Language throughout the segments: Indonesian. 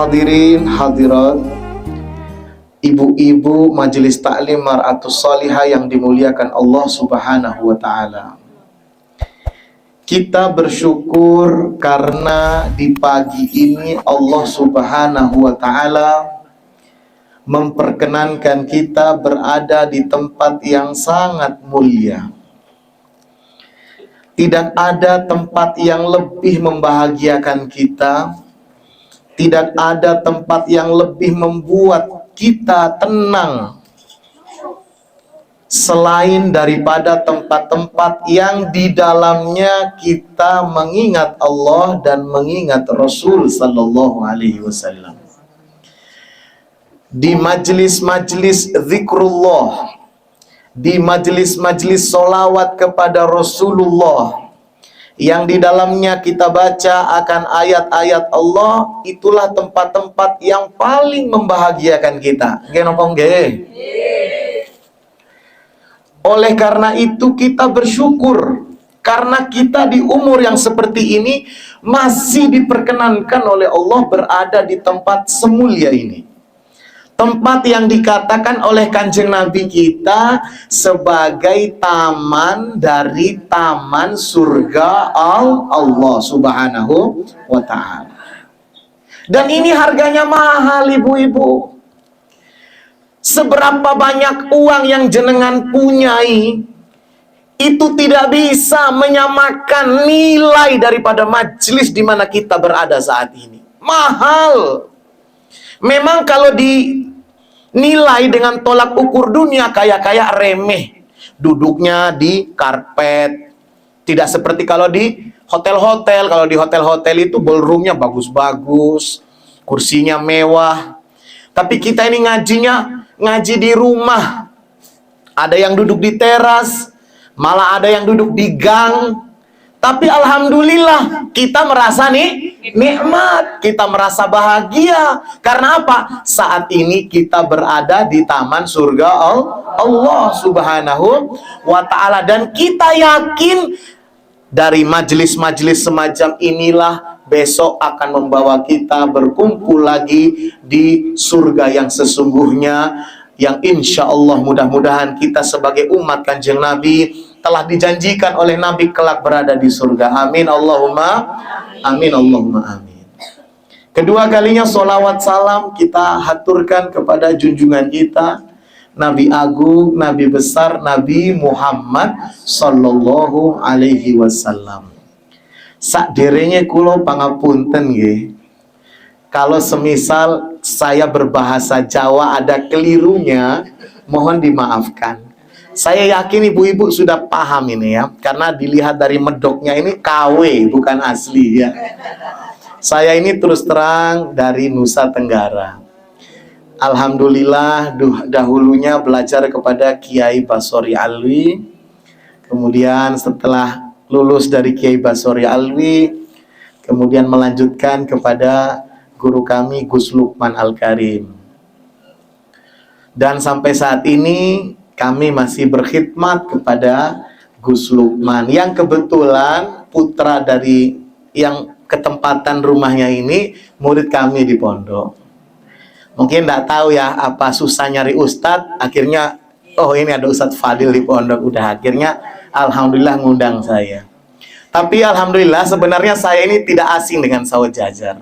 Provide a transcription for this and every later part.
Hadirin hadirat, ibu-ibu majelis taklim Mar'atus Shalihah yang dimuliakan Allah Subhanahu wa taala. Kita bersyukur karena di pagi ini Allah Subhanahu wa taala memperkenankan kita berada di tempat yang sangat mulia. Tidak ada tempat yang lebih membahagiakan kita. Tidak ada tempat yang lebih membuat kita tenang selain daripada tempat-tempat yang di dalamnya kita mengingat Allah dan mengingat Rasul sallallahu alaihi wasallam. Di majlis-majlis zikrullah, di majlis-majlis solawat kepada Rasulullah, yang di dalamnya kita baca akan ayat-ayat Allah, itulah tempat-tempat yang paling membahagiakan kita. Oleh karena itu kita bersyukur karena kita di umur yang seperti ini masih diperkenankan oleh Allah berada di tempat semulia ini. Tempat yang dikatakan oleh Kanjeng Nabi kita sebagai taman dari taman surga Allah Subhanahu wa ta'ala. Dan ini harganya mahal, ibu-ibu. Seberapa banyak uang yang jenengan punyai, itu tidak bisa menyamakan nilai daripada majelis di mana kita berada saat ini. Mahal. Memang kalau dinilai dengan tolak ukur dunia kayak remeh. Duduknya di karpet. Tidak seperti kalau di hotel-hotel. Kalau di hotel-hotel itu ballroomnya bagus-bagus, kursinya mewah. Tapi kita ini ngaji di rumah. Ada yang duduk di teras, malah ada yang duduk di gang. Tapi alhamdulillah kita merasa nikmat, kita merasa bahagia. Karena apa? Saat ini kita berada di taman surga Allah Subhanahu wa ta'ala. Dan kita yakin dari majelis-majelis semacam inilah besok akan membawa kita berkumpul lagi di surga yang sesungguhnya, yang insya Allah mudah-mudahan kita sebagai umat Kanjeng Nabi telah dijanjikan oleh Nabi kelak berada di surga. Amin Allahumma amin Allahumma amin. Kedua kalinya solawat salam kita haturkan kepada junjungan kita, Nabi Agung, Nabi besar, Nabi Muhammad sallallahu alaihi wasallam. Sakderenge kula pangapunten nggih. Kalau semisal saya berbahasa Jawa ada kelirunya, mohon dimaafkan. Saya yakin ibu-ibu sudah paham ini ya, karena dilihat dari medoknya ini KW bukan asli ya. Saya ini terus terang dari Nusa Tenggara. Alhamdulillah dahulunya belajar kepada Kiai Basori Alwi. Kemudian setelah lulus dari Kiai Basori Alwi, kemudian melanjutkan kepada guru kami Gus Lukman Al-Karim. Dan sampai saat ini kami masih berkhidmat kepada Gus Lukman, yang kebetulan putra dari yang ketempatan rumahnya ini murid kami di pondok. Mungkin tidak tahu ya apa susah nyari ustadz, akhirnya oh ini ada Ustadz Fadil di pondok, udah akhirnya alhamdulillah ngundang saya. Tapi alhamdulillah sebenarnya saya ini tidak asing dengan Sawah Jajar,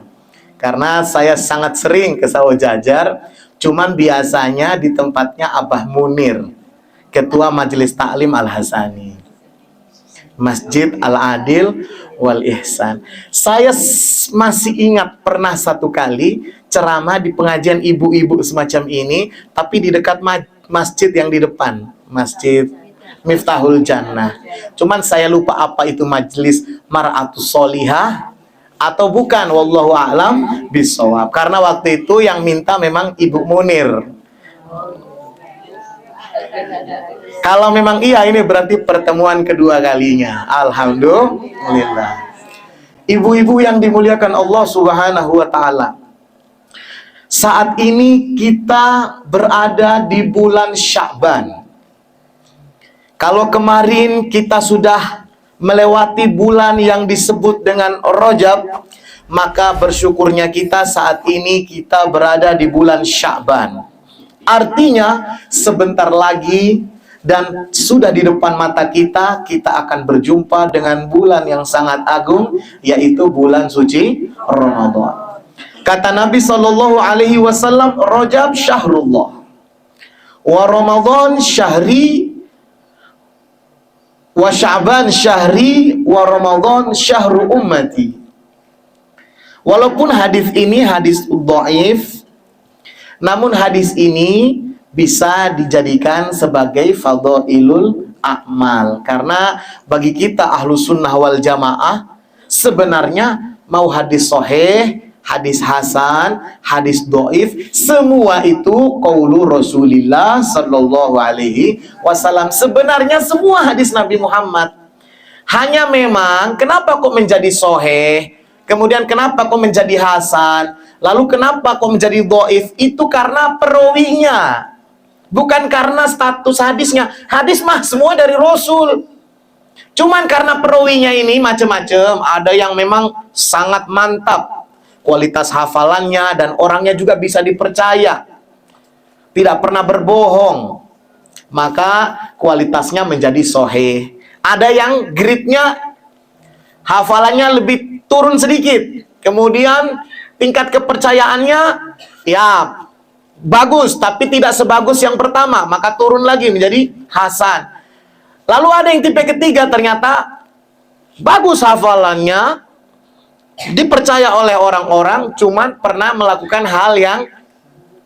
karena saya sangat sering ke Sawah Jajar, cuman biasanya di tempatnya Abah Munir, Ketua Majelis Taklim Al-Hasani, Masjid Al-Adil Wal Ihsan. Saya masih ingat pernah satu kali ceramah di pengajian ibu-ibu semacam ini, tapi di dekat masjid yang di depan, Masjid Miftahul Jannah. Cuman saya lupa apa itu majelis Mar'atus Shalihah atau bukan, wallahu a'lam bishawab. Karena waktu itu yang minta memang Ibu Munir. Kalau memang iya, ini berarti pertemuan kedua kalinya. Alhamdulillah. Ibu-ibu yang dimuliakan Allah Subhanahu wa ta'ala, saat ini kita berada di bulan Sya'ban. Kalau kemarin kita sudah melewati bulan yang disebut dengan Rajab, maka bersyukurnya kita saat ini kita berada di bulan Sya'ban. Artinya sebentar lagi dan sudah di depan mata kita, kita akan berjumpa dengan bulan yang sangat agung, yaitu bulan suci Ramadan. Kata Nabi Shallallahu Alaihi Wasallam, Rajab syahrullah, wa Ramadan syahri, wa Sya'ban syahri, wa Ramadan syahru ummati. Walaupun hadis ini hadis dhaif, namun hadis ini bisa dijadikan sebagai fadhailul a'mal. Karena bagi kita ahlu sunnah wal jamaah, sebenarnya mau hadis sahih, hadis hasan, hadis dhaif, semua itu qaulu Rasulillah sallallahu alaihi wasallam. Sebenarnya semua hadis Nabi Muhammad. Hanya memang kenapa kok menjadi sahih, kemudian kenapa kok menjadi hasan, lalu kenapa kok menjadi dhaif? Itu karena perawinya, bukan karena status hadisnya. Hadis mah semua dari Rasul. Cuman karena perawinya ini macam-macam. Ada yang memang sangat mantap kualitas hafalannya dan orangnya juga bisa dipercaya, tidak pernah berbohong, maka kualitasnya menjadi sahih. Ada yang grade-nya hafalannya lebih turun sedikit, kemudian tingkat kepercayaannya ya bagus, tapi tidak sebagus yang pertama, maka turun lagi menjadi hasan. Lalu ada yang tipe ketiga, ternyata bagus hafalannya, dipercaya oleh orang-orang, cuman pernah melakukan hal yang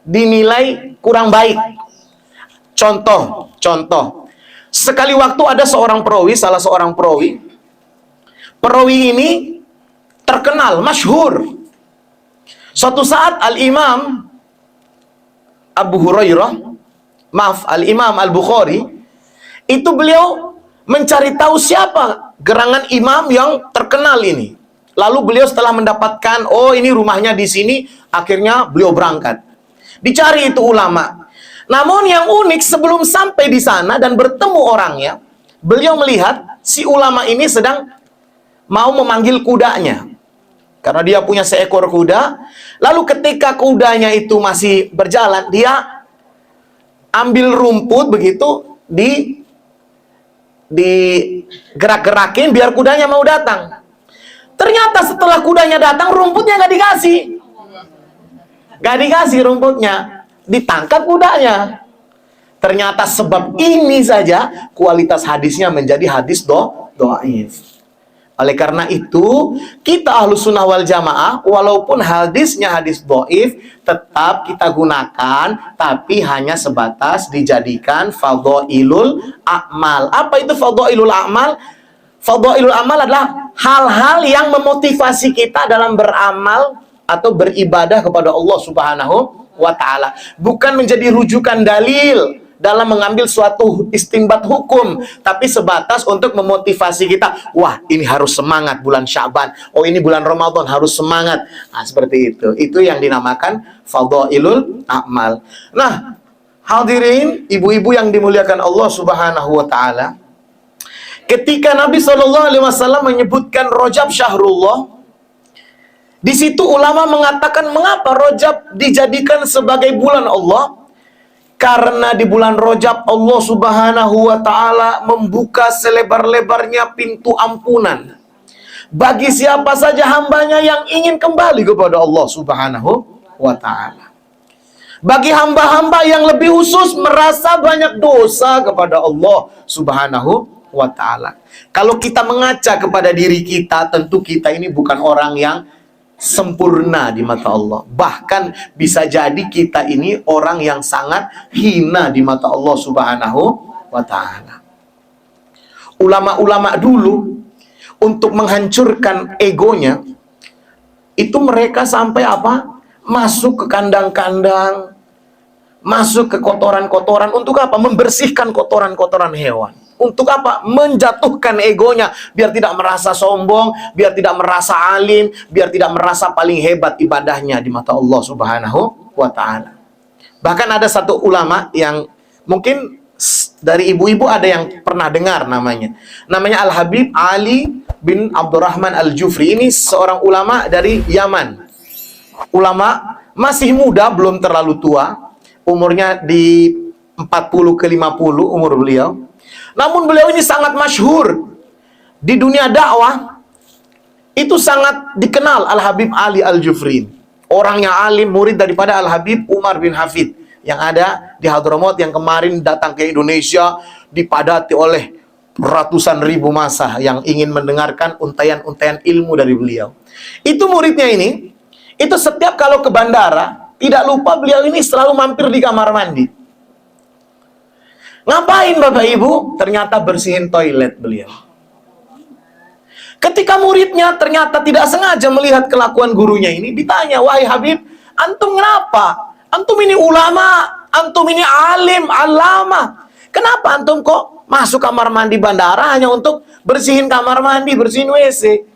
dinilai kurang baik. Contoh, sekali waktu ada seorang perawi, salah seorang perawi ini terkenal, masyhur. Suatu saat Al-Imam Abu Hurairah, Al-Imam Al-Bukhari, itu beliau mencari tahu siapa gerangan imam yang terkenal ini. Lalu beliau setelah mendapatkan, oh ini rumahnya di sini, akhirnya beliau berangkat. Dicari itu ulama. Namun yang unik, sebelum sampai di sana dan bertemu orangnya, beliau melihat si ulama ini sedang mau memanggil kudanya. Karena dia punya seekor kuda. Lalu ketika kudanya itu masih berjalan, dia ambil rumput begitu, digerak-gerakin biar kudanya mau datang. Ternyata setelah kudanya datang, rumputnya nggak dikasih rumputnya, ditangkap kudanya. Ternyata sebab ini saja kualitas hadisnya menjadi hadis dhaif. Oleh karena itu, kita ahlu sunnah wal jamaah, walaupun hadisnya hadis dhaif, tetap kita gunakan, tapi hanya sebatas dijadikan fadhailul a'mal. Apa itu fadhailul a'mal? Fadhailul amal adalah hal-hal yang memotivasi kita dalam beramal atau beribadah kepada Allah Subhanahu wa ta'ala. Bukan menjadi rujukan dalil dalam mengambil suatu istinbat hukum, tapi sebatas untuk memotivasi kita. Wah, ini harus semangat bulan Sya'ban. Oh, ini bulan Ramadan harus semangat. Nah, seperti itu. Itu yang dinamakan fadhailul a'mal. Nah, hadirin, ibu-ibu yang dimuliakan Allah Subhanahu wa ta'ala, ketika Nabi SAW menyebutkan Rajab syahrullah, di situ ulama mengatakan mengapa Rajab dijadikan sebagai bulan Allah? Karena di bulan Rajab Allah Subhanahu wa ta'ala membuka selebar-lebarnya pintu ampunan bagi siapa saja hambanya yang ingin kembali kepada Allah Subhanahu wa ta'ala. Bagi hamba-hamba yang lebih khusus merasa banyak dosa kepada Allah Subhanahu wa ta'ala. Kalau kita mengaca kepada diri kita, tentu kita ini bukan orang yang sempurna di mata Allah. Bahkan bisa jadi kita ini orang yang sangat hina di mata Allah Subhanahu wa ta'ala. Ulama-ulama dulu untuk menghancurkan egonya, itu mereka sampai apa? Masuk ke kandang-kandang, masuk ke kotoran-kotoran. Untuk apa? Membersihkan kotoran-kotoran hewan. Untuk apa? Menjatuhkan egonya, biar tidak merasa sombong, biar tidak merasa alim, biar tidak merasa paling hebat ibadahnya di mata Allah Subhanahu wa ta'ala. Bahkan ada satu ulama yang mungkin dari ibu-ibu ada yang pernah dengar namanya. Namanya Al-Habib Ali bin Abdurrahman Al-Jufri. Ini seorang ulama dari Yaman. Ulama masih muda, belum terlalu tua. Umurnya di 40 ke 50 umur beliau. Namun beliau ini sangat masyhur di dunia dakwah. Itu sangat dikenal Al-Habib Ali Al-Jufri. Orangnya alim, murid daripada Al-Habib Umar bin Hafid yang ada di Hadramaut, yang kemarin datang ke Indonesia, dipadati oleh ratusan ribu massa yang ingin mendengarkan untayan-untayan ilmu dari beliau. Itu muridnya ini, itu setiap kalau ke bandara, tidak lupa beliau ini selalu mampir di kamar mandi. Ngapain Bapak Ibu? Ternyata bersihin toilet beliau. Ketika muridnya ternyata tidak sengaja melihat kelakuan gurunya ini, ditanya, "Wahai Habib, antum kenapa? Antum ini ulama, antum ini alim, alama. Kenapa antum kok masuk kamar mandi bandara hanya untuk bersihin kamar mandi, bersihin WC?"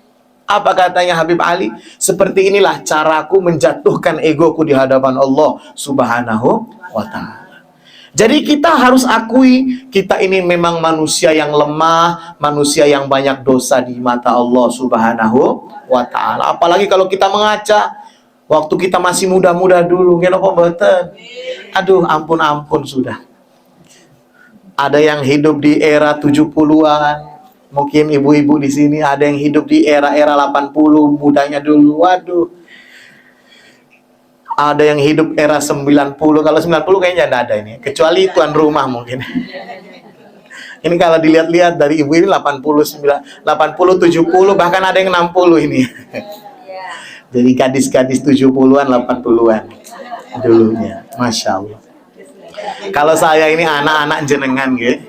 Apa katanya Habib Ali? "Seperti inilah caraku menjatuhkan egoku di hadapan Allah Subhanahu wa Ta'ala." Jadi kita harus akui, kita ini memang manusia yang lemah, manusia yang banyak dosa di mata Allah Subhanahu wa Ta'ala. Apalagi kalau kita mengaca, waktu kita masih muda-muda dulu, kenapa betul? Aduh, ampun-ampun sudah. Ada yang hidup di era 70-an, mungkin ibu-ibu di sini ada yang hidup di era-era 80, mudanya dulu. Waduh. Ada yang hidup era 90. Kalau 90 kayaknya tidak ada ini, kecuali tuan rumah mungkin. Ini kalau dilihat-lihat dari ibu ini 80, 70, bahkan ada yang 60 ini. Jadi gadis-gadis 70-an, 80-an dulunya. Masya Allah. Kalau saya ini anak-anak jenengan gitu.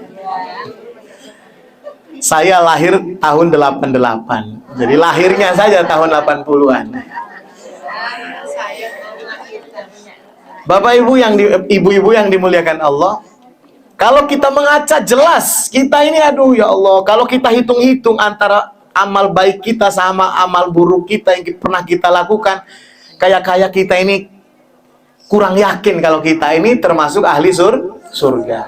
Saya lahir tahun 88. Jadi lahirnya saja tahun 80-an. Bapak Ibu yang ibu-ibu yang dimuliakan Allah, kalau kita mengaca jelas kita ini, aduh ya Allah, kalau kita hitung-hitung antara amal baik kita sama amal buruk kita yang pernah kita lakukan, kayak kita ini kurang yakin kalau kita ini termasuk ahli surga.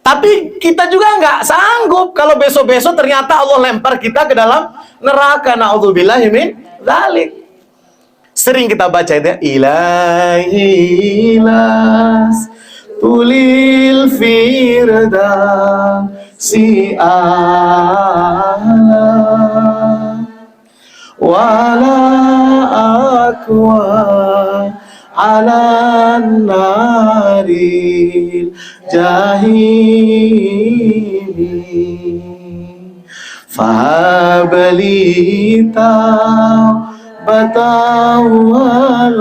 Tapi kita juga nggak sanggup kalau besok-besok ternyata Allah lempar kita ke dalam neraka. Na'udzubillahi min dzalik. Sering kita baca itu, Ilahi las tulil firdausi a'la wala aqwa ala naril jahimi fahabalita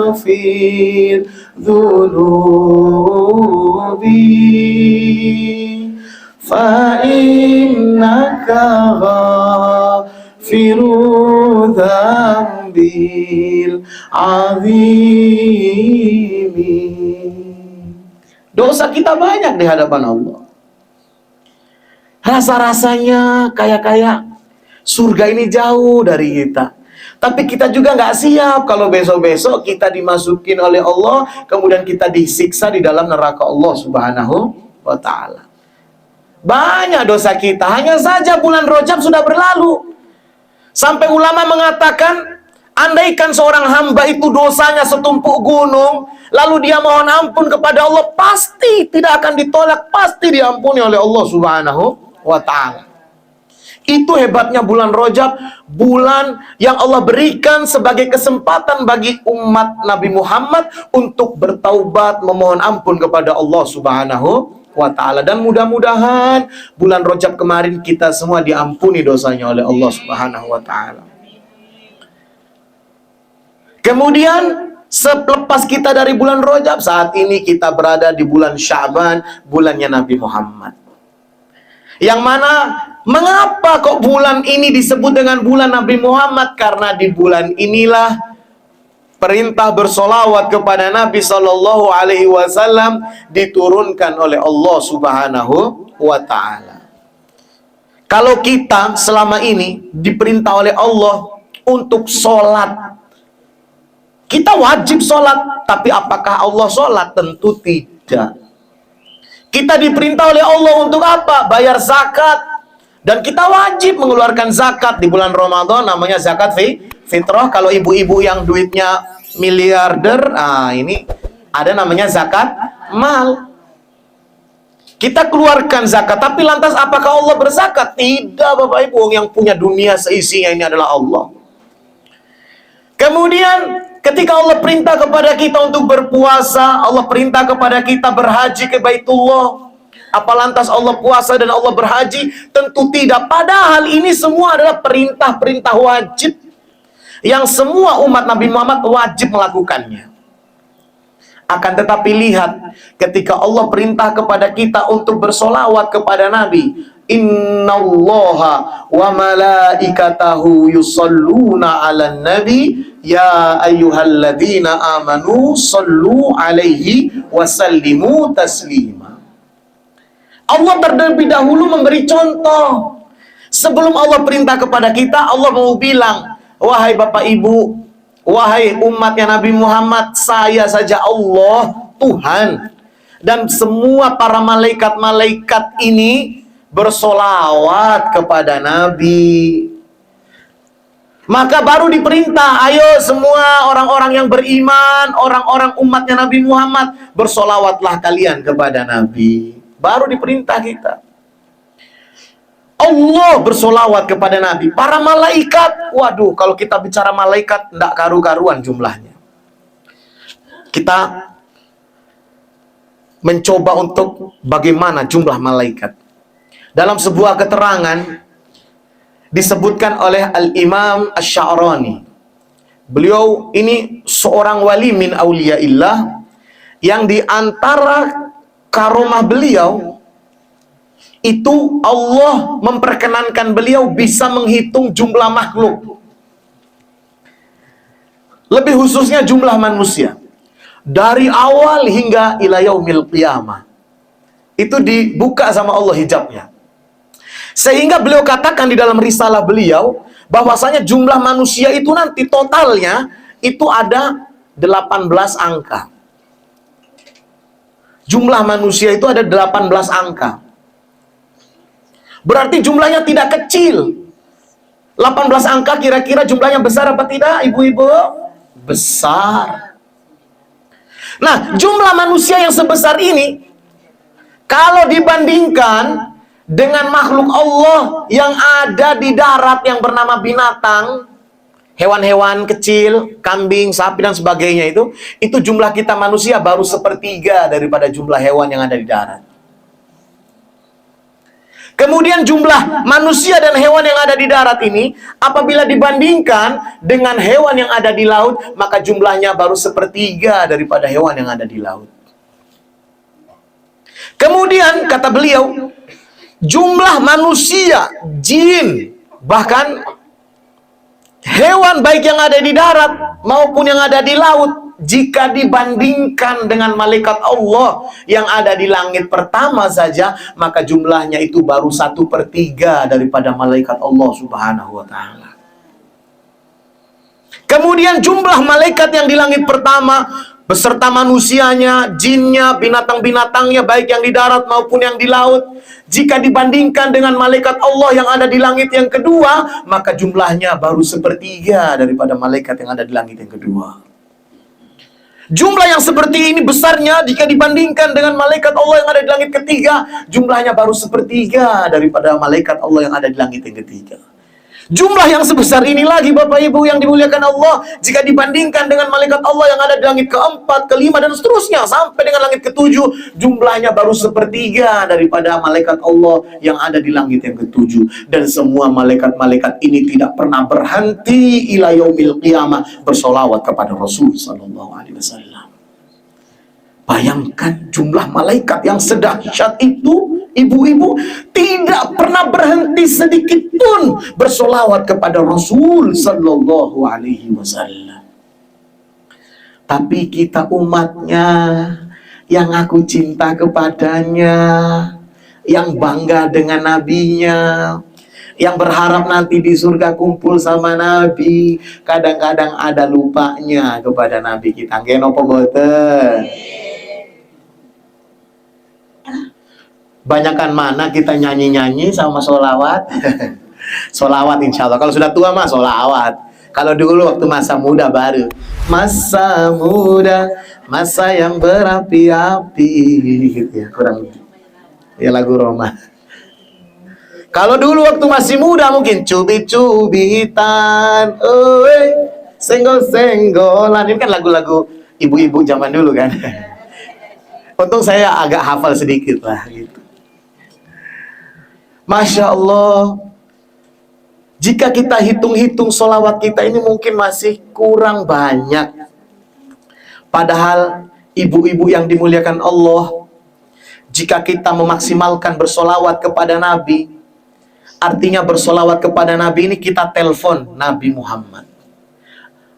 waghfir dhunubi fa innaka ghafiru dzambil azimi. Dosa kita banyak di hadapan Allah. Rasa-rasanya kayak surga ini jauh dari kita. Tapi kita juga nggak siap kalau besok-besok kita dimasukin oleh Allah, kemudian kita disiksa di dalam neraka Allah Subhanahu wa Ta'ala. Banyak dosa kita, hanya saja bulan Rajab sudah berlalu. Sampai ulama mengatakan, andaikan seorang hamba itu dosanya setumpuk gunung, lalu dia mohon ampun kepada Allah, pasti tidak akan ditolak, pasti diampuni oleh Allah Subhanahu wa Ta'ala. Itu hebatnya bulan Rajab, bulan yang Allah berikan sebagai kesempatan bagi umat Nabi Muhammad untuk bertaubat, memohon ampun kepada Allah Subhanahu wa Ta'ala. Dan mudah-mudahan bulan Rajab kemarin kita semua diampuni dosanya oleh Allah Subhanahu wa Ta'ala. Kemudian selepas kita dari bulan Rajab, saat ini kita berada di bulan Sya'ban, bulannya Nabi Muhammad. Yang mana, mengapa kok bulan ini disebut dengan bulan Nabi Muhammad? Karena di bulan inilah perintah bersolawat kepada Nabi Sallallahu Alaihi Wasallam diturunkan oleh Allah Subhanahu wa Ta'ala. Kalau kita selama ini diperintah oleh Allah untuk sholat, kita wajib sholat, tapi apakah Allah sholat? Tentu tidak. Kita diperintah oleh Allah untuk apa? Bayar zakat, Dan kita wajib mengeluarkan zakat di bulan Ramadan, namanya zakat fitrah. Kalau ibu-ibu yang duitnya miliarder, ini ada namanya zakat mal. Kita keluarkan zakat, tapi lantas apakah Allah berzakat? Tidak, Bapak Ibu, yang punya dunia seisinya ini adalah Allah. Kemudian ketika Allah perintah kepada kita untuk berpuasa, Allah perintah kepada kita berhaji ke Baitullah. Apa lantas Allah puasa dan Allah berhaji? Tentu tidak. Padahal ini semua adalah perintah-perintah wajib yang semua umat Nabi Muhammad wajib melakukannya. Akan tetapi lihat, ketika Allah perintah kepada kita untuk bersolawat kepada Nabi, innallaha wa malaikatahu yusalluna 'alan nabi ya ayyuhalladzina amanu sallu 'alaihi wa sallimu taslima. Allah terlebih dahulu memberi contoh. Sebelum Allah perintah kepada kita, Allah mau bilang, wahai Bapak Ibu, wahai umatnya Nabi Muhammad, saya saja Allah, Tuhan. Dan semua para malaikat-malaikat ini bersolawat kepada Nabi. Maka baru diperintah, ayo semua orang-orang yang beriman, orang-orang umatnya Nabi Muhammad, bersolawatlah kalian kepada Nabi. Baru diperintah kita. Allah bersolawat kepada Nabi. Para malaikat, waduh, kalau kita bicara malaikat, tidak karu-karuan jumlahnya. Kita mencoba untuk bagaimana jumlah malaikat. Dalam sebuah keterangan, disebutkan oleh Al-Imam Asy-Sya'rani. Beliau ini seorang wali min auliyaillah, yang diantara karomah beliau itu Allah memperkenankan beliau bisa menghitung jumlah makhluk, lebih khususnya jumlah manusia dari awal hingga ila yaumil qiyamah. Itu dibuka sama Allah hijabnya, sehingga beliau katakan di dalam risalah beliau bahwasanya jumlah manusia itu nanti totalnya itu ada 18 angka. Jumlah manusia itu ada 18 angka. Berarti jumlahnya tidak kecil. 18 angka kira-kira jumlahnya besar apa tidak, ibu-ibu? Besar. Nah, jumlah manusia yang sebesar ini, kalau dibandingkan dengan makhluk Allah yang ada di darat yang bernama binatang, hewan-hewan kecil, kambing, sapi, dan sebagainya itu jumlah kita manusia baru sepertiga daripada jumlah hewan yang ada di darat. Kemudian jumlah manusia dan hewan yang ada di darat ini, apabila dibandingkan dengan hewan yang ada di laut, maka jumlahnya baru sepertiga daripada hewan yang ada di laut. Kemudian, kata beliau, jumlah manusia, jin, bahkan hewan baik yang ada di darat maupun yang ada di laut, jika dibandingkan dengan malaikat Allah yang ada di langit pertama saja, maka jumlahnya itu baru 1/3 daripada malaikat Allah Subhanahu wa ta'ala. Kemudian jumlah malaikat yang di langit pertama beserta manusianya, jinnya, binatang-binatangnya baik yang di darat maupun yang di laut, jika dibandingkan dengan malaikat Allah yang ada di langit yang kedua, maka jumlahnya baru 1/3 daripada malaikat yang ada di langit yang kedua. Jumlah yang seperti ini besarnya jika dibandingkan dengan malaikat Allah yang ada di langit ketiga, jumlahnya baru 1/3 daripada malaikat Allah yang ada di langit yang ketiga. Jumlah yang sebesar ini lagi, Bapak Ibu yang dimuliakan Allah, jika dibandingkan dengan malaikat Allah yang ada di langit keempat, kelima, dan seterusnya sampai dengan langit ketujuh, jumlahnya baru 1/3 daripada malaikat Allah yang ada di langit yang ketujuh. Dan semua malaikat-malaikat ini tidak pernah berhenti ila yaumil qiyamah bersolawat kepada Rasul sallallahu alaihi wasallam. Bayangkan jumlah malaikat yang sedahsyat itu, ibu-ibu, tidak pernah berhenti sedikit pun bersolawat kepada Rasul sallallahu alaihi wasallam. Tapi kita umatnya yang aku cinta kepadanya, yang bangga dengan nabinya, yang berharap nanti di surga kumpul sama Nabi, kadang-kadang ada lupanya kepada Nabi kita. Nggih napa mboten? Banyakan mana kita nyanyi-nyanyi sama sholawat? Sholawat insya Allah. Kalau sudah tua mah sholawat. Kalau dulu waktu masa muda baru. Masa muda, masa yang berapi-api. Gitu ya, kurang lebih. Ya lagu Roma. Kalau dulu waktu masih muda mungkin cubit-cubitan, senggol-senggolan. Ini kan lagu-lagu ibu-ibu zaman dulu kan. Untung saya agak hafal sedikit lah gitu. Masya Allah. Jika kita hitung-hitung sholawat kita ini mungkin masih kurang banyak. Padahal ibu-ibu yang dimuliakan Allah, jika kita memaksimalkan bersolawat kepada Nabi, artinya bersolawat kepada Nabi ini kita telepon Nabi Muhammad.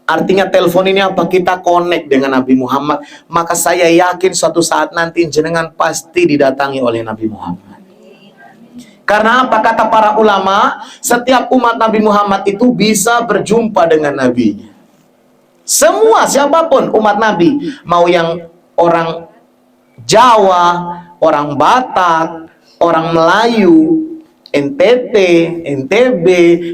Artinya telepon ini apa? Kita connect dengan Nabi Muhammad. Maka saya yakin suatu saat nanti jenengan pasti didatangi oleh Nabi Muhammad. Karena apa? Kata para ulama, setiap umat Nabi Muhammad itu bisa berjumpa dengan Nabi-Nya. Semua, siapapun umat Nabi, mau yang orang Jawa, orang Batak, orang Melayu, NTT, NTB,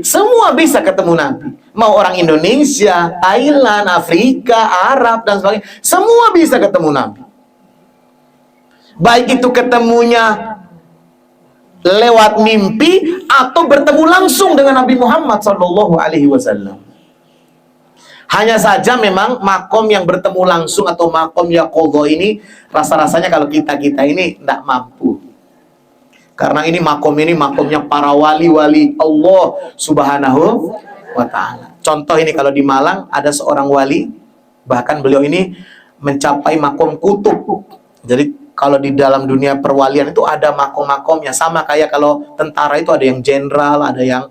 semua bisa ketemu Nabi. Mau orang Indonesia, Thailand, Afrika, Arab, dan sebagainya, semua bisa ketemu Nabi. Baik itu ketemunya lewat mimpi atau bertemu langsung dengan Nabi Muhammad SAW. Hanya saja memang makom yang bertemu langsung atau makom yaqadha ini rasa-rasanya kalau kita ini tidak mampu. Karena ini makomnya para wali-wali Allah Subhanahu wa ta'ala. Contoh ini kalau di Malang ada seorang wali, bahkan beliau ini mencapai makom kutub. Jadi kalau di dalam dunia perwalian itu ada makom-makomnya, sama kayak kalau tentara itu ada yang jenderal, ada yang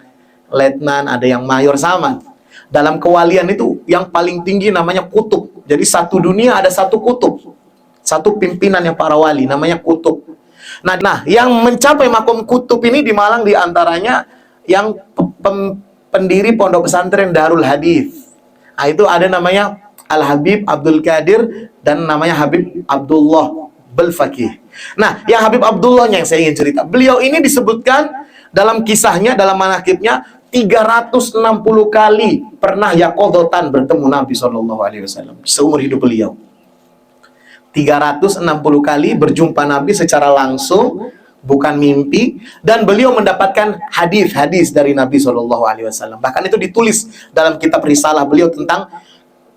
letnan, ada yang mayor, sama. Dalam kewalian itu yang paling tinggi namanya kutub. Jadi satu dunia ada satu kutub, satu pimpinan yang para wali namanya kutub. Nah, yang mencapai makom kutub ini di Malang diantaranya yang pendiri pondok pesantren Darul Hadis. Nah, itu ada namanya Al Habib Abdul Qadir dan namanya Habib Abdullah Belfaqih. Nah, yang Habib Abdullahnya yang saya ingin cerita. Beliau ini disebutkan dalam kisahnya, dalam manaqibnya 360 kali pernah yaqadhatan bertemu Nabi SAW seumur hidup beliau. 360 kali berjumpa Nabi secara langsung, bukan mimpi, dan beliau mendapatkan hadis-hadis dari Nabi SAW. Bahkan itu ditulis dalam kitab risalah beliau tentang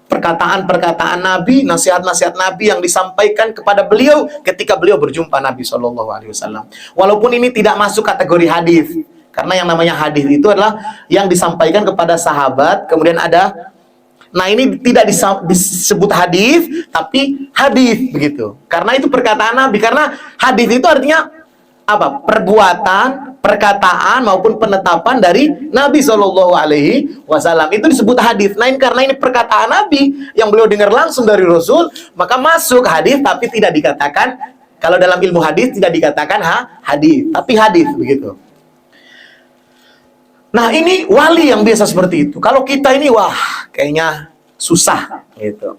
perkataan-perkataan Nabi, nasihat-nasihat Nabi yang disampaikan kepada beliau ketika beliau berjumpa Nabi SAW. Walaupun ini tidak masuk kategori hadis, karena yang namanya hadis itu adalah yang disampaikan kepada sahabat, kemudian ada, nah ini tidak disebut hadis, tapi hadis begitu. Karena itu perkataan Nabi, karena hadis itu artinya apa? Perbuatan, perkataan maupun penetapan dari Nabi SAW. Itu disebut hadis. Nah, karena ini perkataan Nabi yang beliau dengar langsung dari Rasul, maka masuk hadis, tapi tidak dikatakan, kalau dalam ilmu hadis tidak dikatakan hadis, tapi hadis begitu. Nah, ini wali yang biasa seperti itu. Kalau kita ini, wah, kayaknya susah gitu.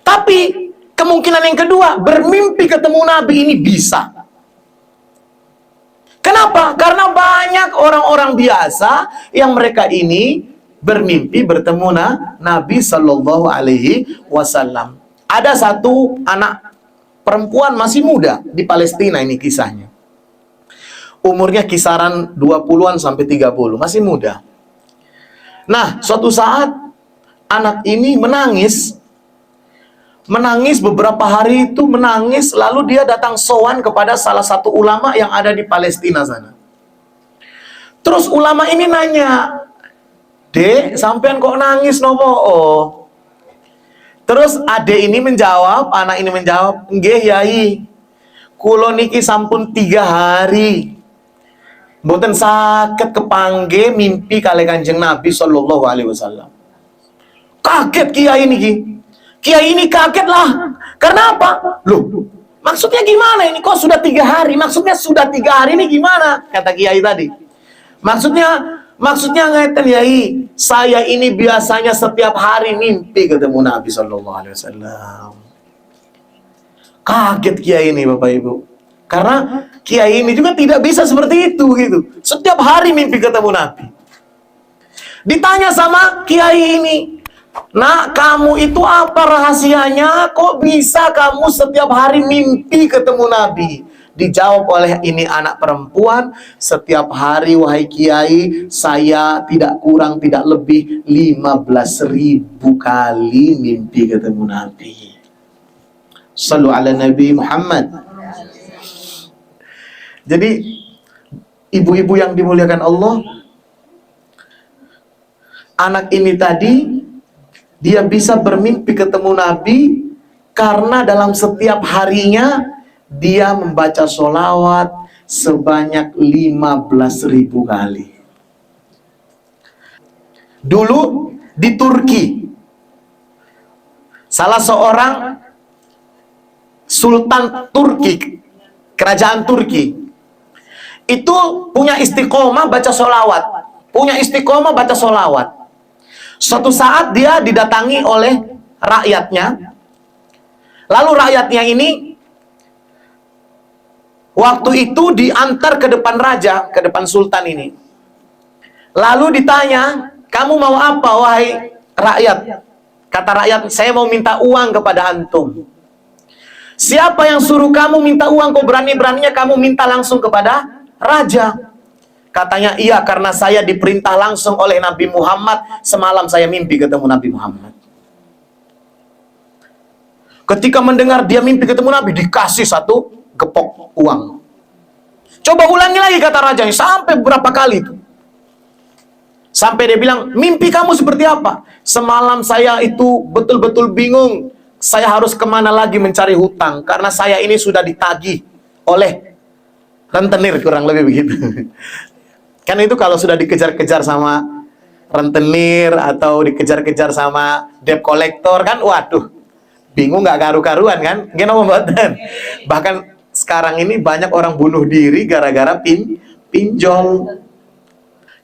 Tapi kemungkinan yang kedua, bermimpi ketemu Nabi ini bisa. Kenapa? Karena banyak orang-orang biasa yang mereka ini bermimpi bertemu Nabi Shallallahu Alaihi Wasallam. Ada satu anak perempuan masih muda di Palestina, ini kisahnya. Umurnya kisaran 20-an sampai 30, masih muda. Nah, suatu saat anak ini menangis beberapa hari itu menangis, lalu dia datang sowan kepada salah satu ulama yang ada di Palestina sana. Terus ulama ini nanya, "Dek, sampean kok nangis nopo?" Oh. Terus anak ini menjawab, "Nggih Yai, kula niki sampun 3 hari mboten saged kepanggih mimpi kali Kanjeng Nabi sallallahu alaihi wasallam." Kaget kiai niki. Kiai ini kaget lah. Karena apa? Loh, maksudnya gimana ini? Kok sudah 3 hari? Maksudnya sudah 3 hari ini gimana? Kata kiai tadi. Maksudnya ngeten Yai, saya ini biasanya setiap hari mimpi ketemu Nabi SAW. Kaget kiai ini Bapak Ibu. Karena kiai ini juga tidak bisa seperti itu gitu. Setiap hari mimpi ketemu Nabi. Ditanya sama kiai ini, "Nak, kamu itu apa rahasianya? Kok bisa kamu setiap hari mimpi ketemu Nabi?" Dijawab oleh ini anak perempuan, "Setiap hari wahai kiai, saya tidak kurang tidak lebih 15.000 kali mimpi ketemu Nabi." Sallu ala Nabi Muhammad. Jadi ibu-ibu yang dimuliakan Allah, anak ini tadi dia bisa bermimpi ketemu Nabi karena dalam setiap harinya dia membaca sholawat sebanyak 15.000 kali. Dulu di Turki, salah seorang Sultan Turki, kerajaan Turki, itu punya istiqomah baca sholawat. Punya istiqomah baca sholawat. Suatu saat dia didatangi oleh rakyatnya. Lalu rakyatnya ini waktu itu diantar ke depan raja, ke depan sultan ini. Lalu ditanya, "Kamu mau apa wahai rakyat?" Kata rakyat, "Saya mau minta uang kepada antum." "Siapa yang suruh kamu minta uang? Kok berani-beraninya kamu minta langsung kepada raja?" Katanya, "Iya, karena saya diperintah langsung oleh Nabi Muhammad. Semalam saya mimpi ketemu Nabi Muhammad." Ketika mendengar dia mimpi ketemu Nabi, dikasih satu gepok uang. "Coba ulangi lagi," kata raja, sampai berapa kali itu. Sampai dia bilang, "Mimpi kamu seperti apa?" "Semalam saya itu betul-betul bingung. Saya harus kemana lagi mencari hutang, karena saya ini sudah ditagih oleh rentenir," kurang lebih begitu. Kan itu kalau sudah dikejar-kejar sama rentenir atau dikejar-kejar sama debt collector kan, waduh, bingung nggak karu-karuan kan? Gimana membuatkan? Bahkan sekarang ini banyak orang bunuh diri gara-gara pinjol.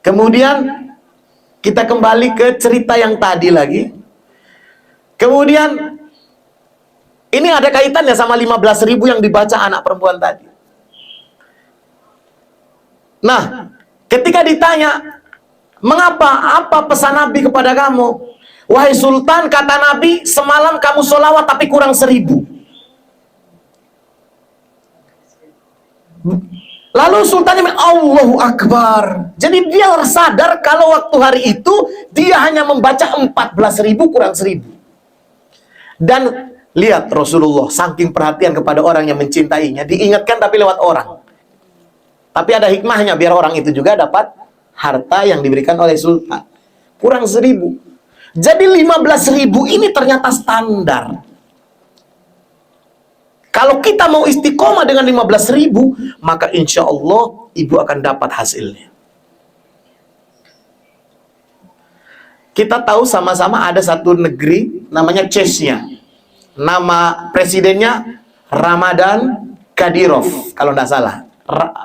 Kemudian kita kembali ke cerita yang tadi lagi. Kemudian ini ada kaitannya sama 15.000 yang dibaca anak perempuan tadi. Nah, ketika ditanya, "Mengapa? Apa pesan Nabi kepada kamu?" "Wahai Sultan," kata Nabi, "semalam kamu sholawat tapi kurang 1.000. Lalu Sultannya bilang, "Allahu Akbar." Jadi dia sadar kalau waktu hari itu dia hanya membaca 14.000 kurang 1.000. Dan lihat Rasulullah saking perhatian kepada orang yang mencintainya, diingatkan tapi lewat orang. Tapi ada hikmahnya biar orang itu juga dapat harta yang diberikan oleh Sultan. Kurang 1.000. Jadi 15.000 ini ternyata standar. Kalau kita mau istiqomah dengan 15.000, maka insya Allah ibu akan dapat hasilnya. Kita tahu sama-sama ada satu negeri namanya Chechnya. Nama presidennya Ramadan Kadyrov, kalau tidak salah.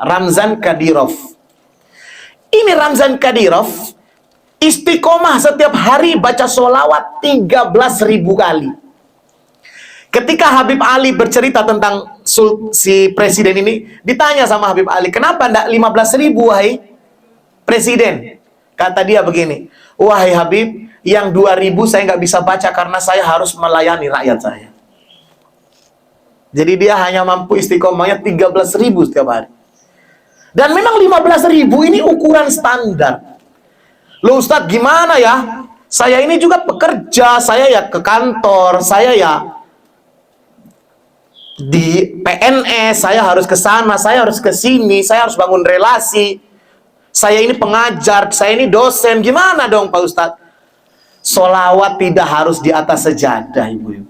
Ramzan Kadyrov. Ini Ramzan Kadyrov istiqomah setiap hari baca sholawat 13.000 kali. Ketika Habib Ali bercerita tentang si presiden ini, ditanya sama Habib Ali, "Kenapa tidak 15.000 wahai presiden?" Kata dia begini, "Wahai Habib, yang 2.000 saya nggak bisa baca karena saya harus melayani rakyat saya." Jadi dia hanya mampu istiqomahnya 13.000 setiap hari. Dan memang 15.000 ini ukuran standar. Loh Ustadz, gimana ya? Saya ini juga pekerja, saya ya ke kantor, saya ya di PNS, saya harus ke sana, saya harus ke sini, saya harus bangun relasi. Saya ini pengajar, saya ini dosen. Gimana dong Pak Ustadz? Sholawat tidak harus di atas sejadah, ibu-ibu.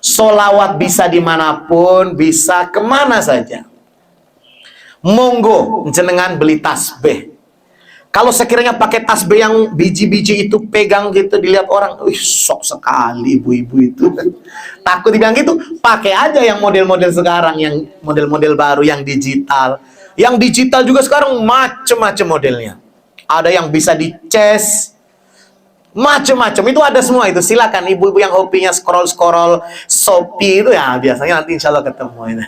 Sholawat bisa dimanapun, bisa kemana saja. Monggo jenengan beli tasbih. Kalau sekiranya pakai tasbih yang biji-biji itu pegang gitu, dilihat orang, wih sok sekali ibu-ibu itu. Takut dibilang gitu, pakai aja yang model-model sekarang, yang model-model baru, yang digital. Yang digital juga sekarang macem-macem modelnya. Ada yang bisa dicas, macem-macem, itu ada semua itu. Silakan ibu-ibu yang hobinya scroll-scroll Shopee itu ya, biasanya nanti insya Allah ketemu itu.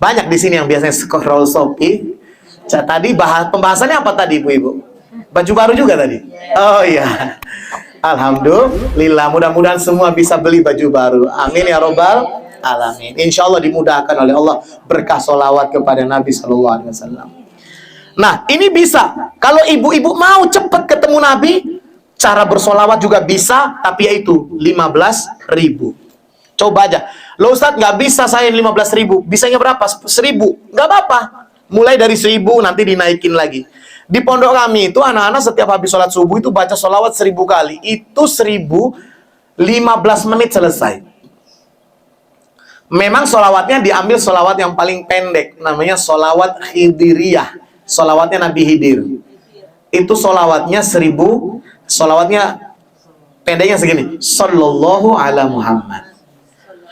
Banyak di sini yang biasanya scroll Shopee. Tadi pembahasannya apa tadi, ibu-ibu? Baju baru juga tadi? Oh iya. Alhamdulillah, mudah-mudahan semua bisa beli baju baru. Amin ya robbal alamin. Insya Allah dimudahkan oleh Allah berkah solawat kepada Nabi Sallallahu Alaihi Wasallam. Nah, ini bisa. Kalau ibu-ibu mau cepat ketemu Nabi, cara bersolawat juga bisa, tapi yaitu 15.000. Coba aja. Loh Ustadz, nggak bisa saya 15.000. Bisanya berapa? 1.000. Nggak apa-apa. Mulai dari 1.000, nanti dinaikin lagi. Di pondok kami itu anak-anak setiap habis sholat subuh itu baca sholawat 1.000 kali. Itu 1.015 menit selesai. Memang sholawatnya diambil sholawat yang paling pendek. Namanya sholawat Khidiriyah. Sholawatnya Nabi Khidir. Itu sholawatnya 1.000. Sholawatnya pendeknya segini. Sallallahu ala Muhammad.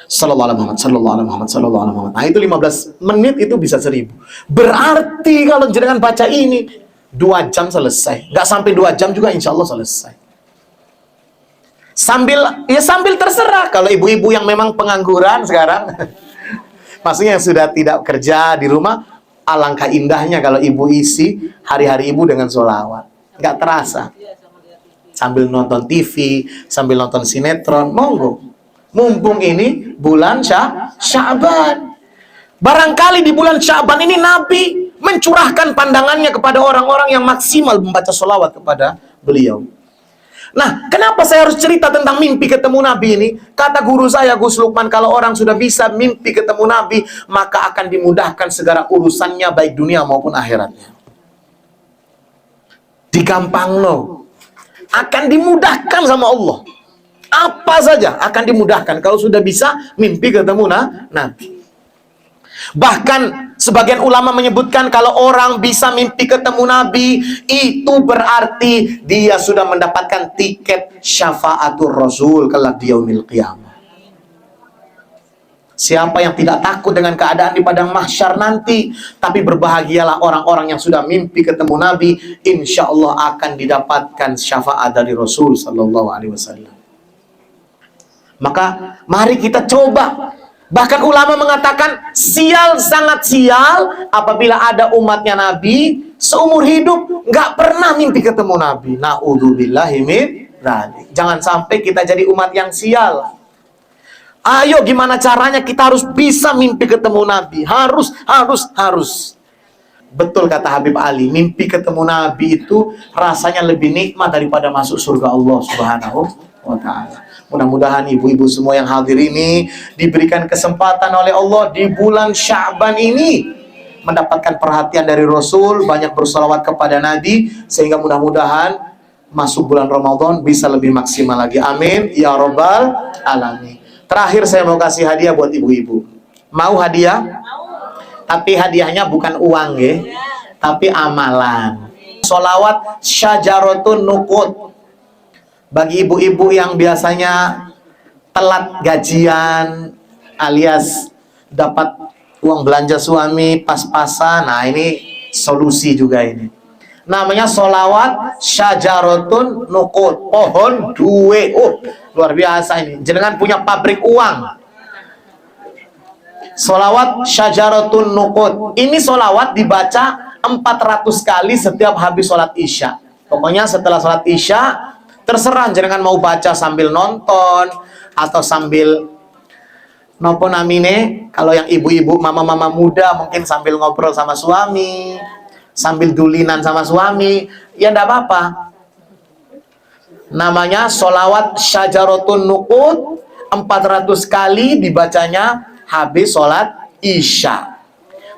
Sallallahu ala Muhammad. Sallallahu ala Muhammad. Sallallahu ala Muhammad. Nah itu 15 menit itu bisa 1.000. Berarti kalau jenengan baca ini 2 jam selesai. Nggak sampai 2 jam juga insya Allah selesai. Sambil terserah. Kalau ibu-ibu yang memang pengangguran sekarang, maksudnya yang sudah tidak kerja di rumah, alangkah indahnya kalau ibu isi hari-hari ibu dengan sholawat. Nggak terasa. Sambil nonton TV, sambil nonton sinetron, monggo. Mumpung ini bulan Sya'ban. Barangkali di bulan Sya'ban ini Nabi mencurahkan pandangannya kepada orang-orang yang maksimal membaca sholawat kepada beliau. Nah, kenapa saya harus cerita tentang mimpi ketemu Nabi ini? Kata guru saya, Gus Lukman, kalau orang sudah bisa mimpi ketemu Nabi, maka akan dimudahkan segala urusannya, baik dunia maupun akhiratnya. Digampangno. Akan dimudahkan sama Allah. Apa saja akan dimudahkan kalau sudah bisa mimpi ketemu Nabi. Bahkan sebagian ulama menyebutkan kalau orang bisa mimpi ketemu Nabi, itu berarti dia sudah mendapatkan tiket syafaatur Rasul kelak di yaumil qiyamah. Siapa yang tidak takut dengan keadaan di padang mahsyar nanti, tapi berbahagialah orang-orang yang sudah mimpi ketemu Nabi, insya Allah akan didapatkan syafaat dari Rasul Sallallahu Alaihi Wasallam. Maka mari kita coba. Bahkan ulama mengatakan sial, sangat sial apabila ada umatnya Nabi seumur hidup nggak pernah mimpi ketemu Nabi. Na'udzubillahi min dzalik. Jangan sampai kita jadi umat yang sial. Ayo, gimana caranya kita harus bisa mimpi ketemu Nabi? Harus. Betul kata Habib Ali, mimpi ketemu Nabi itu rasanya lebih nikmat daripada masuk surga Allah Subhanahu wa Ta'ala. Mudah-mudahan ibu-ibu semua yang hadir ini diberikan kesempatan oleh Allah di bulan Sya'ban ini mendapatkan perhatian dari Rasul, banyak bersalawat kepada Nabi, sehingga mudah-mudahan masuk bulan Ramadan bisa lebih maksimal lagi. Amin ya robbal alamin. Terakhir saya mau kasih hadiah buat ibu-ibu. Mau hadiah? Tapi hadiahnya bukan uang ya, tapi amalan. Sholawat Syajaratun Nuqut. Bagi ibu-ibu yang biasanya telat gajian alias dapat uang belanja suami pas-pasan, nah ini solusi juga ini. Namanya sholawat Syajaratun Nuqut, pohon duwe. Oh, luar biasa ini. Jenengan punya pabrik uang. Sholawat Syajaratun Nuqut. Ini sholawat dibaca 400 kali setiap habis sholat isya. Pokoknya setelah sholat isya, terserah jenengan mau baca sambil nonton atau sambil nopo namine. Kalau yang ibu-ibu, mama-mama muda mungkin sambil ngobrol sama suami, sambil dulinan sama suami, ya ndak apa-apa. Namanya sholawat Syajaratun Nuqut, 400 kali dibacanya habis sholat isya.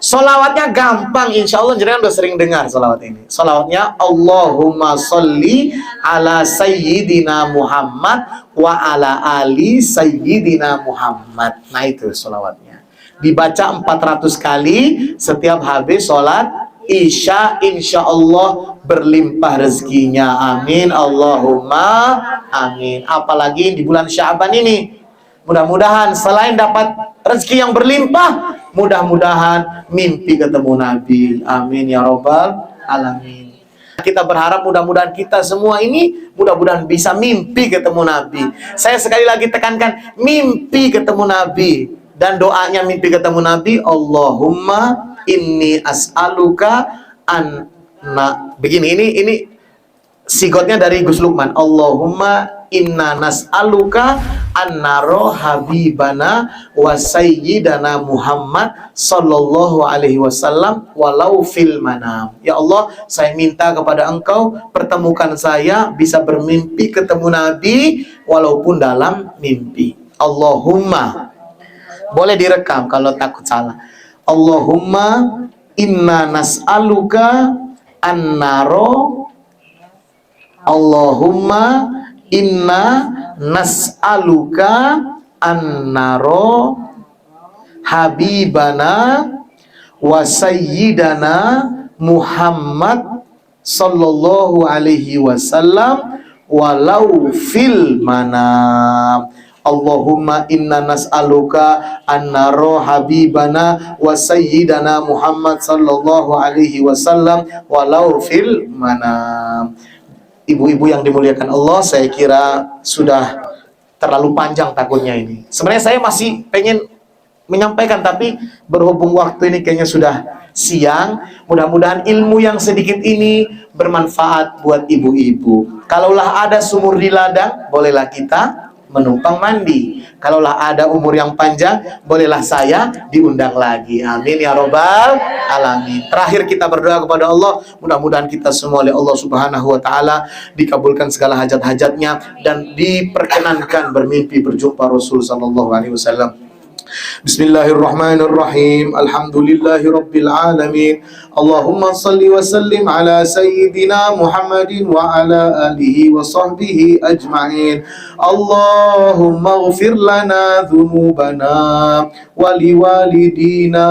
Sholawatnya gampang, insya Allah jenengan udah sering dengar sholawat ini. Sholawatnya Allahumma sholli ala sayyidina Muhammad wa ala ali sayyidina Muhammad. Nah itu sholawatnya. Dibaca 400 kali setiap habis sholat isya, insya Allah berlimpah rezekinya. Amin Allahumma amin. Apalagi di bulan Sya'ban ini, mudah-mudahan selain dapat rezeki yang berlimpah, mudah-mudahan mimpi ketemu Nabi. Amin ya robbal alamin. Kita berharap mudah-mudahan kita semua ini mudah-mudahan bisa mimpi ketemu Nabi. Saya sekali lagi tekankan, mimpi ketemu Nabi. Dan doanya mimpi ketemu Nabi, Allahumma inni as'aluka begini, ini sigotnya dari Gus Lukman. Allahumma inna nas'aluka annaro habibana wa sayyidana Muhammad sallallahu alaihi wasallam walau fil manam. Ya Allah, saya minta kepada Engkau pertemukan saya bisa bermimpi ketemu Nabi walaupun dalam mimpi. Allahumma, boleh direkam kalau takut salah. Allahumma inna nas'aluka annaro, Allahumma inna nas'aluka annaro habibana wa sayyidana Muhammad sallallahu alaihi wasallam walau fil manam. Allahumma inna nas'aluka annaro habibana wa sayyidana Muhammad sallallahu alaihi wasallam walau fil manam. Ibu-ibu yang dimuliakan Allah, saya kira sudah terlalu panjang takutnya ini. Sebenarnya saya masih pengen menyampaikan, tapi berhubung waktu ini kayaknya sudah siang. Mudah-mudahan ilmu yang sedikit ini bermanfaat buat ibu-ibu. Kalaulah ada sumur di ladang, bolehlah kita menumpang mandi. Kalaulah ada umur yang panjang, bolehlah saya diundang lagi. Amin ya robbal alamin. Terakhir kita berdoa kepada Allah, mudah-mudahan kita semua oleh Allah Subhanahu wa taala dikabulkan segala hajat-hajatnya dan diperkenankan bermimpi berjumpa Rasul sallallahu alaihi wasallam. Bismillahirrahmanirrahim. Alhamdulillahi rabbil alamin. Allahumma salli wa sallim ala sayyidina Muhammadin wa ala alihi wa sahbihi ajma'in. Allahumma ighfir lana dhunubana wa liwalidina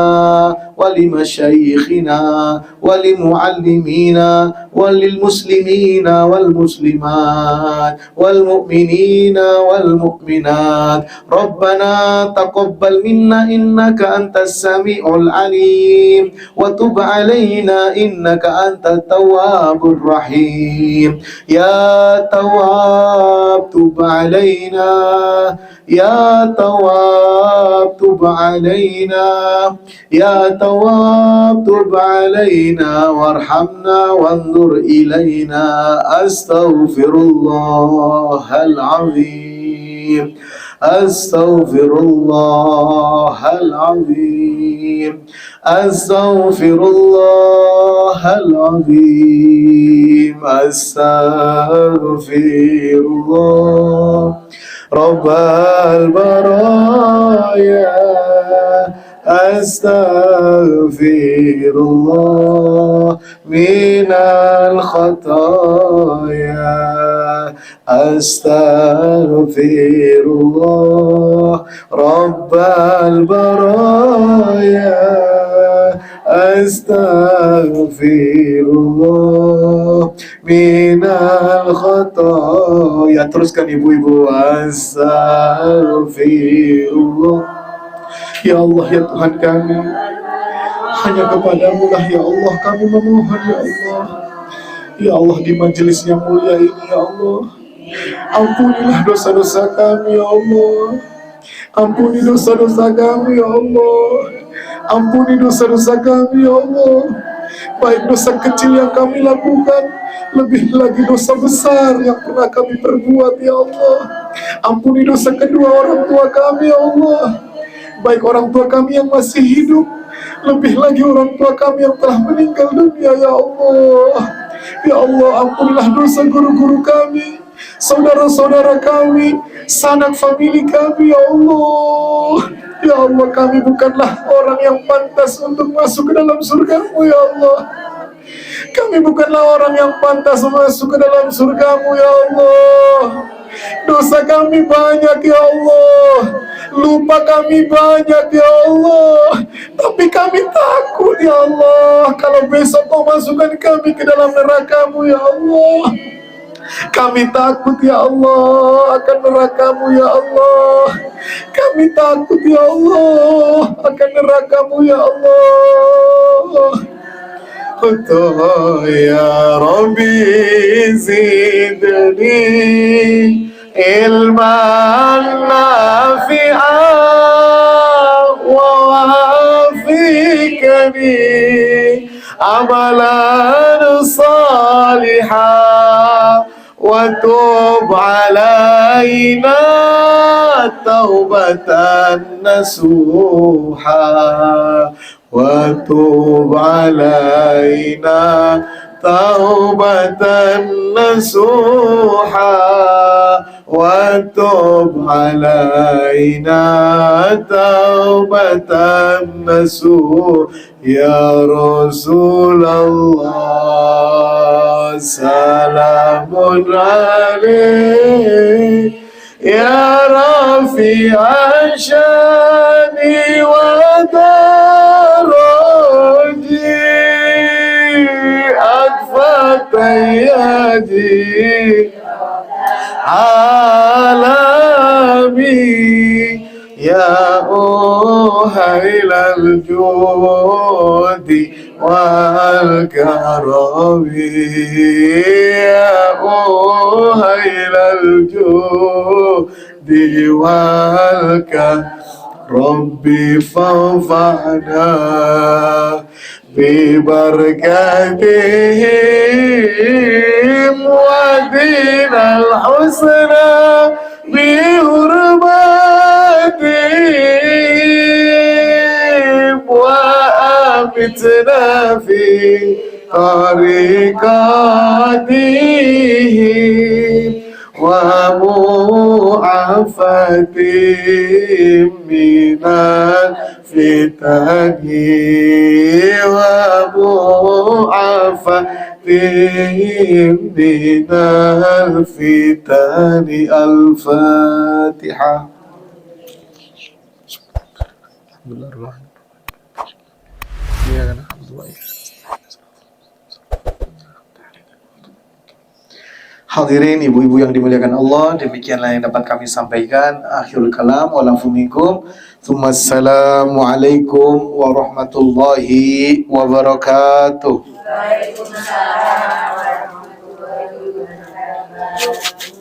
wa limasyayikhina wa limuallimina wa lilmuslimina wal muslimat wal mu'minina wal mu'minat. Rabbana taqabbal minna innaka antas sami'ul alim wa tub alaina innaka antat tawwabur rahim. Ya Tawwab tub alaina, ya Tawwab tub alaina, ya Tawwab tub alaina warhamna wanzur ilaina. Astaghfirullahal azim, astaghfirullahal azim, astaghfirullahal azim, astaghfirullah rabbal baraya, astaghfirullah minal khataya, astaghfirullah rabbal baraya, astaghfirullah minal khataya. Teruskan ibu-ibu. Astaghfirullah. Ya Allah, ya Tuhan kami, hanya kepadamu lah ya Allah kami memohon ya Allah. Ya Allah, di majelis yang mulia ini ya Allah, ampunilah dosa-dosa kami ya Allah. Ampuni dosa-dosa kami ya Allah. Ampuni dosa-dosa kami ya Allah. Baik dosa kecil yang kami lakukan, lebih lagi dosa besar yang pernah kami perbuat ya Allah. Ampuni dosa kedua orang tua kami ya Allah. Baik orang tua kami yang masih hidup, lebih lagi orang tua kami yang telah meninggal dunia ya Allah. Ya Allah, ampunilah dosa guru-guru kami, saudara-saudara kami, sanak famili kami ya Allah. Ya Allah, kami bukanlah orang yang pantas untuk masuk ke dalam surga-Mu ya Allah. Kami bukanlah orang yang pantas masuk ke dalam surga-Mu ya Allah. Dosa kami banyak ya Allah, lupa kami banyak ya Allah. Tapi kami takut ya Allah, kalau besok Kau masukkan kami ke dalam neraka-Mu ya Allah. Kami takut ya Allah akan neraka-Mu ya Allah. Kami takut ya Allah akan neraka-Mu ya Allah. Ya Rabbi zidni ilman nafi'an amalan salihah wa tub alaina taubatan nasuha wa tub alaina taubatan nasuha wa tub alaina taubatan nasuha ya Rasulullah salamun alaik ya rafi'an syani wa daraji akfatayadi alami ya uhailal judi wal karami ya uhailal judi wal karami Rabbi fanfa'na bibarakatihim wa dinal husna bihurmatihim wa amitna fi tariqatihim wa mu'afatim minal fitani wa mu'afatim minal fitani. Al-Fatihah. Hadirin ibu-ibu yang dimuliakan Allah, demikianlah yang dapat kami sampaikan. Akhirul kalam wa lafu minkum. Assalamualaikum warahmatullahi wabarakatuh. Waalaikumsalam warahmatullahi wabarakatuh.